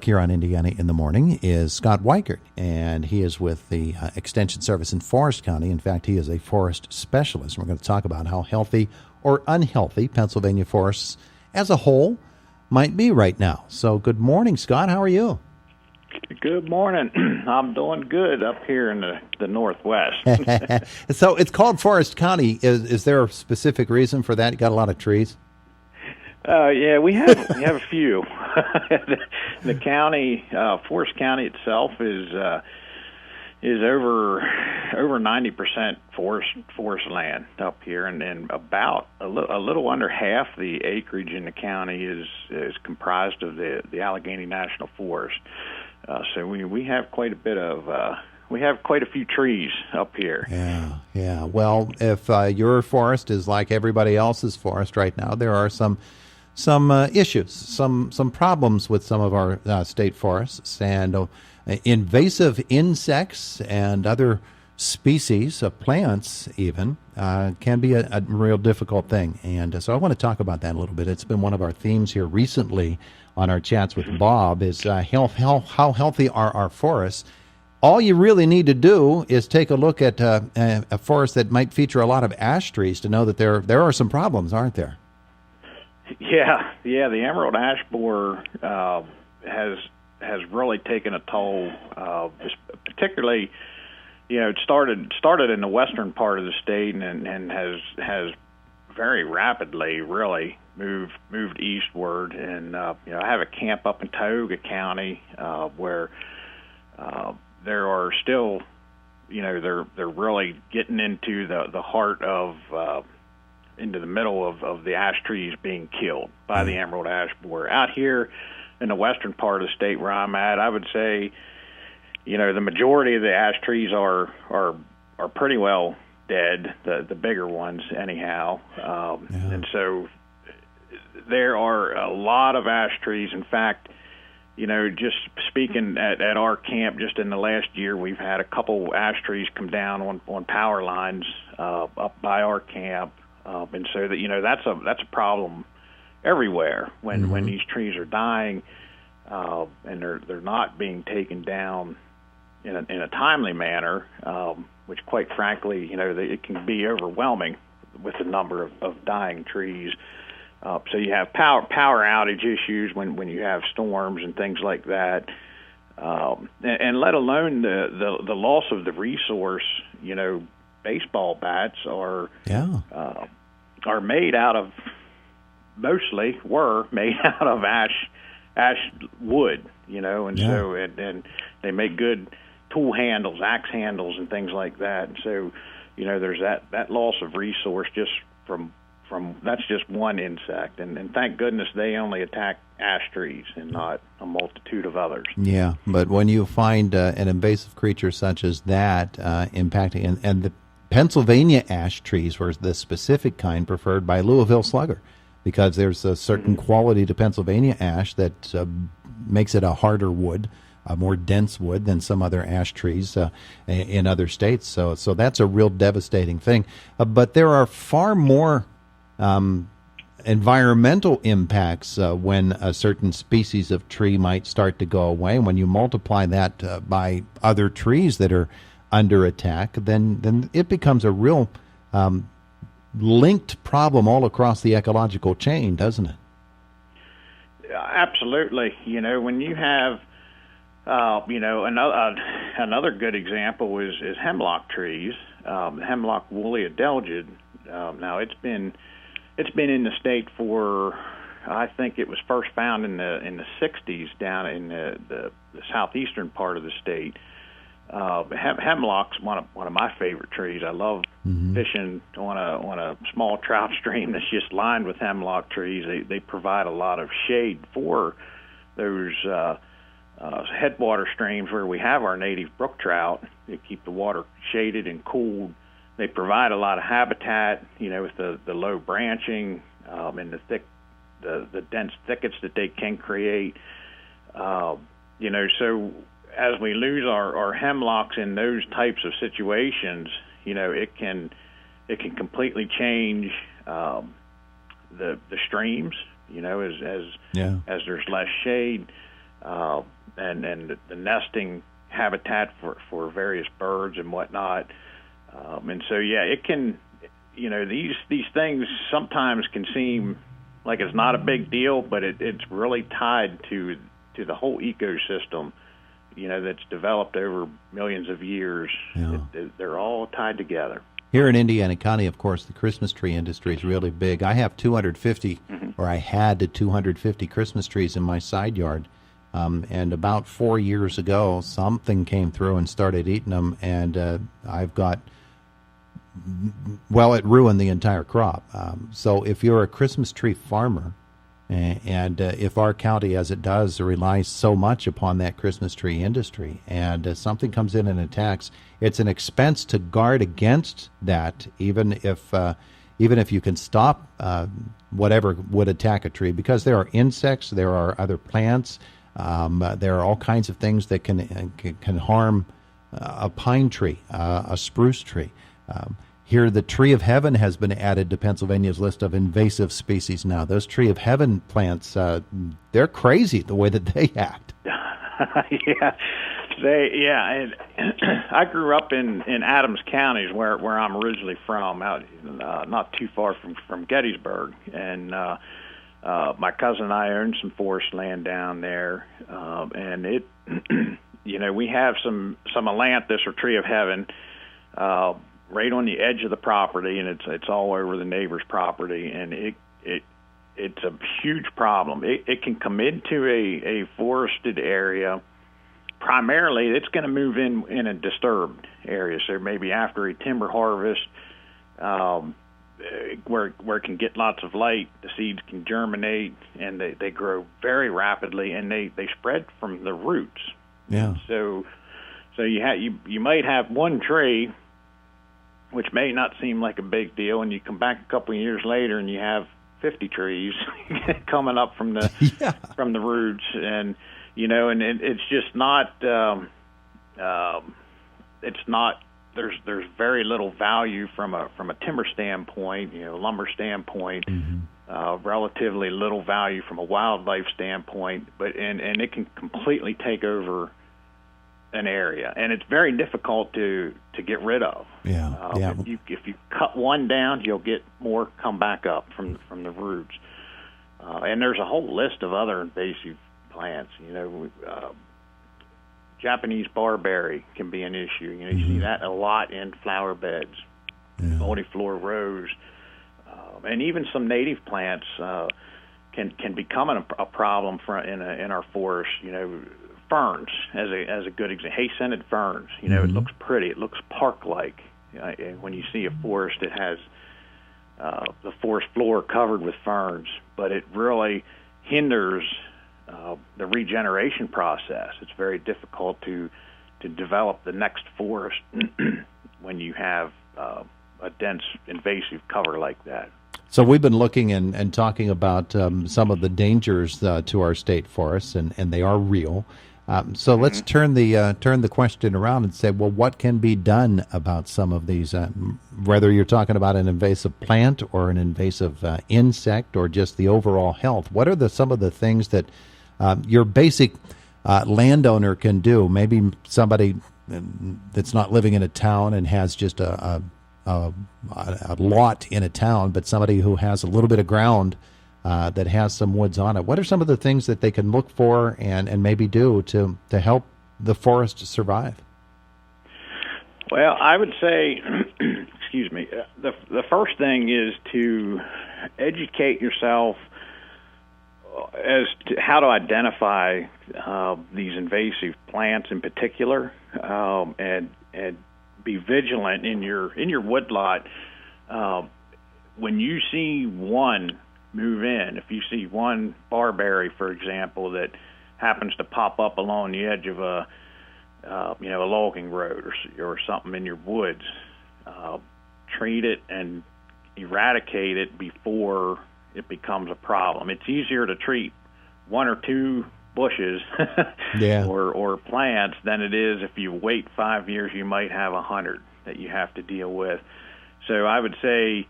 here on Indiana in the Morning is Scott Weikert, and he is with the Extension Service in Forest County. In fact, he is a forest specialist. We're going to talk about how healthy or unhealthy Pennsylvania forests as a whole might be right now. So good morning, Scott. How are you? Good morning. I'm doing good up here in the Northwest. So it's called Forest County. Is there a specific reason for that? You got a lot of trees? Yeah, we have a few. The county, Forest County itself, is over 90% forest land up here, and about a little under half the acreage in the county is comprised of the Allegheny National Forest. So we have quite a bit of we have quite a few trees up here. Yeah. Well, if your forest is like everybody else's forest right now, there are some issues, some problems with some of our state forests, and invasive insects and other species of plants even can be a real difficult thing. And so I want to talk about that a little bit. It's been one of our themes here recently on our chats with Bob is how healthy are our forests. All you really need to do is take a look at a forest that might feature a lot of ash trees to know that there are some problems, aren't there? Yeah. The emerald ash borer has really taken a toll, particularly. It started in the western part of the state and has very rapidly really moved eastward. And I have a camp up in Tioga County where there are still, they're really getting into the heart of into the middle of the ash trees being killed by the emerald ash borer. Out here in the western part of the state where I'm at, I would say, the majority of the ash trees are pretty well dead, the bigger ones anyhow. And so there are a lot of ash trees. In fact, just speaking at our camp, just in the last year, we've had a couple ash trees come down on power lines up by our camp. And so that's a problem everywhere when these trees are dying and they're not being taken down in a timely manner, which quite frankly, it can be overwhelming with the number of dying trees. So you have power outage issues when you have storms and things like that, and let alone the loss of the resource. Baseball bats were made out of ash wood, so and they make good tool handles, axe handles, and things like that. And so, there's that loss of resource just from that's just one insect, and thank goodness they only attack ash trees and not a multitude of others. Yeah, but when you find an invasive creature such as that impacting, and the Pennsylvania ash trees were the specific kind preferred by Louisville slugger, because there's a certain quality to Pennsylvania ash that makes it a harder wood, a more dense wood than some other ash trees in other states. So that's a real devastating thing. But there are far more environmental impacts when a certain species of tree might start to go away. When you multiply that by other trees that are under attack, then it becomes a real linked problem all across the ecological chain, doesn't it? Absolutely. When you have another good example is hemlock trees. Hemlock woolly adelgid. Now it's been in the state for, I think it was first found in the 60s down in the southeastern part of the state. Hemlock's one of my favorite trees. I love fishing on a small trout stream that's just lined with hemlock trees. They provide a lot of shade for those headwater streams where we have our native brook trout. They keep the water shaded and cooled. They provide a lot of habitat, with the low branching and the dense thickets that they can create. So as we lose our hemlocks in those types of situations, it can completely change the streams. As there's less shade. and the nesting habitat for various birds and whatnot. And so, yeah, it can, these things sometimes can seem like it's not a big deal, but it's really tied to the whole ecosystem, that's developed over millions of years. Yeah. They're all tied together. Here in Indiana County, of course, the Christmas tree industry is really big. I have 250, or I had 250 Christmas trees in my side yard. And about 4 years ago, something came through and started eating them, and I've got, it ruined the entire crop. So if you're a Christmas tree farmer, and if our county, as it does, relies so much upon that Christmas tree industry, and something comes in and attacks, it's an expense to guard against that, even if you can stop whatever would attack a tree, because there are insects, there are other plants, there are all kinds of things that can harm a pine tree, a spruce tree. Here, the tree of heaven has been added to Pennsylvania's list of invasive species now. Those tree of heaven plants, they're crazy the way that they act. Yeah. And I grew up in Adams County, where I'm originally from, out not too far from Gettysburg. And my cousin and I owned some forest land down there. And it, we have some ailanthus or tree of heaven right on the edge of the property, and it's all over the neighbor's property, and it's a huge problem. It can come into a forested area. Primarily, it's going to move in a disturbed area, so maybe after a timber harvest, where it can get lots of light, the seeds can germinate, and they grow very rapidly, and they spread from the roots. Yeah. So you might have one tree, which may not seem like a big deal, and you come back a couple of years later and you have 50 trees coming up from the from the roots, and and it's just not it's not there's very little value from a timber standpoint, lumber standpoint, relatively little value from a wildlife standpoint, but and it can completely take over an area, and it's very difficult to get rid of. If you cut one down, you'll get more come back up from the roots. And there's a whole list of other invasive plants. Japanese barberry can be an issue. You see that a lot in flower beds, multiflora rose, and even some native plants can become a problem in our forests. Ferns, as a good example, hay-scented ferns. It looks pretty. It looks park-like. When you see a forest, it has the forest floor covered with ferns, but it really hinders the regeneration process. It's very difficult to develop the next forest when you have a dense invasive cover like that. So we've been looking and talking about some of the dangers to our state forests, and they are real. So let's turn the question around and say, well, what can be done about some of these, whether you're talking about an invasive plant or an invasive insect or just the overall health? What are some of the things that your basic landowner can do? Maybe somebody that's not living in a town and has just a lot in a town, but somebody who has a little bit of ground that has some woods on it. What are some of the things that they can look for and maybe do to help the forest survive? Well, I would say, excuse me, the first thing is to educate yourself as to how to identify these invasive plants in particular, and be vigilant in your woodlot. When you see one move in, if you see one barberry, for example, that happens to pop up along the edge of a logging road or something in your woods, treat it and eradicate it before it becomes a problem. It's easier to treat one or two bushes or plants than it is if you wait 5 years, you might have 100 that you have to deal with. So I would say,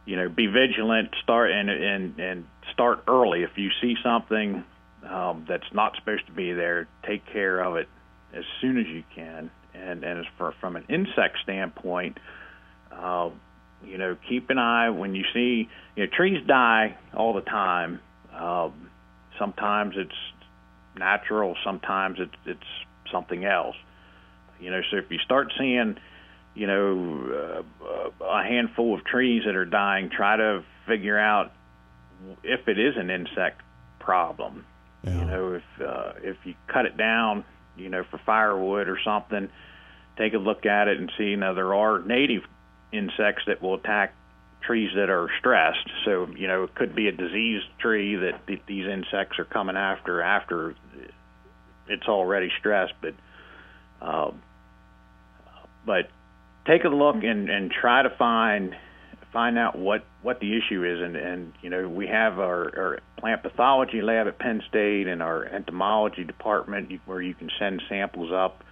be vigilant, start and start early. If you see something, that's not supposed to be there, take care of it as soon as you can. And as from an insect standpoint, keep an eye when you see, trees die all the time. Sometimes it's natural, sometimes it's something else. So if you start seeing, a handful of trees that are dying, try to figure out if it is an insect problem. Yeah. If you cut it down, for firewood or something, take a look at it and see. There are native insects that will attack trees that are stressed. So, it could be a diseased tree that these insects are coming after it's already stressed. But take a look and try to find out what the issue is. And we have our plant pathology lab at Penn State and our entomology department where you can send samples up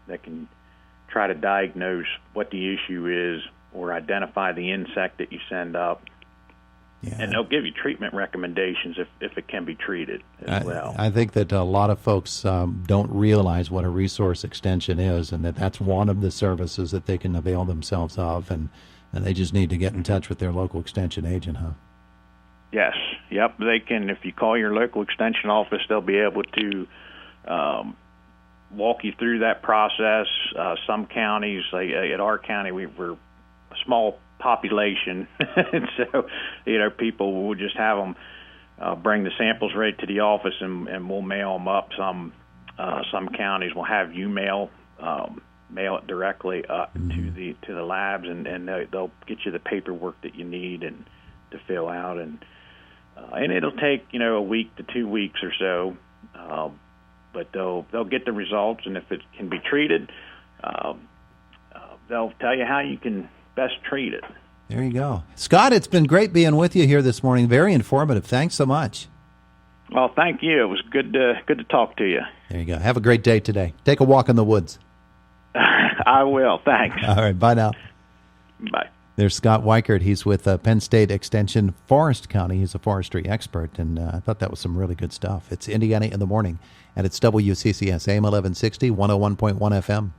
that can try to diagnose what the issue is or identify the insect that you send up. Yeah. And they'll give you treatment recommendations if it can be treated as well. I think that a lot of folks don't realize what a resource extension is, and that's one of the services that they can avail themselves of, and they just need to get in touch with their local extension agent, huh? Yes. Yep. They can. If you call your local extension office, they'll be able to walk you through that process. Some counties, like at our county, we're a small population, and so people will just have them bring the samples right to the office, and we'll mail them up. Some counties will have you mail it directly up to the labs, and they'll get you the paperwork that you need and to fill out, and it'll take a week to 2 weeks or so, but they'll get the results, and if it can be treated, they'll tell you how you can best treat it. There you go. Scott, it's been great being with you here this morning. Very informative. Thanks so much. Well, thank you. It was good to talk to you. There you go. Have a great day today. Take a walk in the woods. I will. Thanks. All right. Bye now. Bye. There's Scott Weikert. He's with Penn State Extension Forest County. He's a forestry expert, and I thought that was some really good stuff. It's Indiana in the Morning, and it's WCCS AM 1160, 101.1 FM.